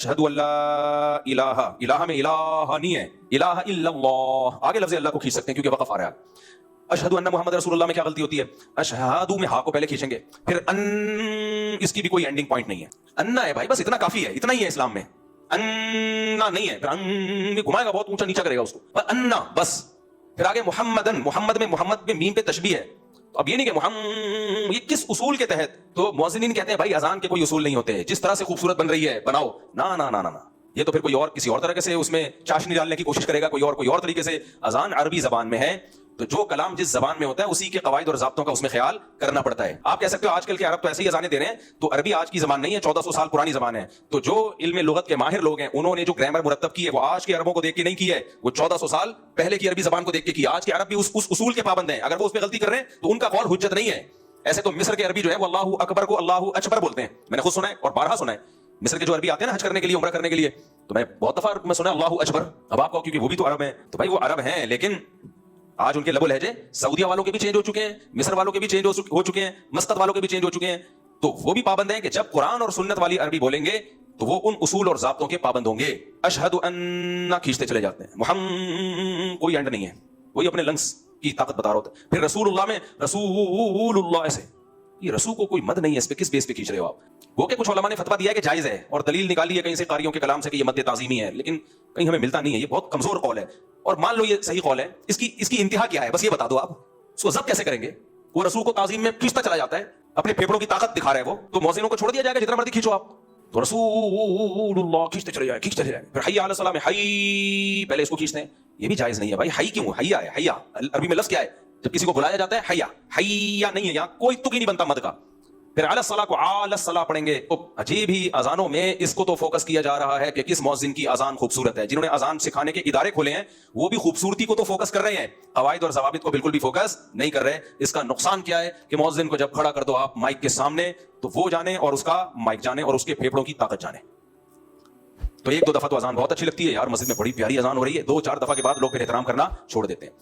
اشہد ان لا الہ، الہ میں الہ نہیں ہے، الہ الا اللہ، آگے لفظ اللہ کو کھینچ سکتے ہیں کیونکہ وقف آ رہا ہے۔ اشہد ان محمد رسول اللہ میں کیا غلطی ہوتی ہے؟ اشہدو میں ہا کو پہلے کھینچیں گے، پھر ان اس کی بھی کوئی اینڈنگ پوائنٹ نہیں ہے، انا ہے بھائی، بس اتنا کافی ہے، اتنا ہی ہے اسلام میں، انا نہیں ہے، پھر ان گھمائے گا بہت اونچا نیچا کرے گا اس کو، انا بس۔ پھر آگے محمدن، محمد میں میم پہ تشبیہ ہے، تو اب یہ نہیں کہ محمد، یہ کس اصول کے تحت؟ تو مؤذنین کہتے ہیں بھائی اذان کے کوئی اصول نہیں ہوتے، جس طرح سے خوبصورت بن رہی ہے بناؤ، نا نا نا نا نا، یہ تو پھر کوئی اور کسی اور طرح سے اس میں چاشنی ڈالنے کی کوشش کرے گا، کوئی اور طریقے سے۔ اذان عربی زبان میں ہے، تو جو کلام جس زبان میں ہوتا ہے اسی کے قواعد اور ضابطوں کا اس میں خیال کرنا پڑتا ہے۔ آپ کہہ سکتے ہو آج کل کے عرب تو ایسے ہی اذانیں دے رہے ہیں، تو عربی آج کی زبان نہیں ہے، 1400 سال پرانی زبان ہے، تو جو علم لغت کے ماہر لوگ ہیں انہوں نے جو گرامر مرتب کی ہے وہ آج کے عربوں کو دیکھ کے نہیں کی ہے، وہ 1400 سال پہلے کی عربی زبان کو دیکھ کے کی۔ آج کے عرب بھی اس اصول کے پابند ہیں، اگر وہ اس پہ غلطی کر رہے ہیں تو ان کا قول حجت نہیں ہے۔ ایسے تو مصر کے عربی جو ہے وہ اللہ اکبر کو اللہ اکبر بولتے ہیں، میں نے خود سنا ہے اور بارہا سنا ہے۔ مصر کے جو عربی آتے ہیں نا حج کرنے کے لیے، عمرہ کرنے کے لیے، تو میں بہت دفعہ میں سنا اللہ اکبر۔ اب آپ کو کیونکہ وہ بھی تو عرب ہیں، تو بھائی وہ عرب ہیں لیکن آج ان کے لب و لہجے سعودیہ والوں کے بھی چینج ہو چکے ہیں، مصر والوں کے بھی چینج ہو چکے ہیں، مسقط والوں کے بھی چینج ہو چکے ہیں، تو وہ بھی پابند ہیں کہ جب قرآن اور سنت والی عربی بولیں گے تو وہ ان اصول اور ضابطوں کے پابند ہوں گے۔ اشہد ان کھینچتے چلے جاتے ہیں، محمد کوئی اینڈ نہیں ہے، وہی اپنے لنگس کی طاقت بتا رہا ہوتا ہے۔ پھر رسول اللہ میں رسول اللہ ایسے، یہ رسول کو کوئی مد نہیں ہے، اس پہ کس بیس پہ کھینچ رہے ہو آپ؟ وہ کہ کچھ علماء نے فتویٰ دیا ہے کہ جائز ہے اور دلیل نکالی ہے کہیں سے قاریوں کے کلام سے کہ یہ مد تعظیمی ہے، لیکن کہیں ہمیں ملتا نہیں ہے، یہ بہت کمزور قول ہے۔ اور مان لو یہ صحیح قول ہے، اس کی انتہا کیا ہے بس یہ بتا دو آپ، اس کو ضبط کیسے کریں گے؟ وہ رسول کو تعظیم میں کھینچتا چلا جاتا ہے، اپنے پھیپھڑوں کی طاقت دکھا رہا ہے وہ، تو مؤذنوں کو چھوڑ دیا جائے گا جتنا مرضی کھینچو آپ؟ تو رسول اللہ کھینچتے چلے جائیں، پھر حی علی الصلاۃ میں حی پہلے اس کو کھینچتے ہیں، یہ بھی جائز نہیں ہے بھائی۔ حی کیوں؟ حیا ہے، حیا عربی میں لفظ کیا ہے؟ جب کسی کو بلایا جاتا ہے حیا، حیا نہیں ہے، یہاں کوئی تک ہی نہیں بنتا مد کا۔ پھر علی الصلاۃ کو علی الصلاۃ پڑھیں گے۔ عجیب ہی اذانوں میں اس کو تو فوکس کیا جا رہا ہے کہ کس مؤذن کی اذان خوبصورت ہے، جنہوں نے اذان سکھانے کے ادارے کھولے ہیں وہ بھی خوبصورتی کو تو فوکس کر رہے ہیں، قواعد اور ضوابط کو بالکل بھی فوکس نہیں کر رہے۔ اس کا نقصان کیا ہے کہ مؤذن کو جب کھڑا کر دو آپ مائک کے سامنے تو وہ جانے اور اس کا مائک جانے اور اس کے پھیپھڑوں کی طاقت جانے۔ تو ایک دو دفعہ تو اذان بہت اچھی لگتی ہے یار، مسجد میں بڑی پیاری اذان ہو رہی ہے، 2-4 دفعہ کے بعد لوگ پھر احترام کرنا چھوڑ دیتے ہیں۔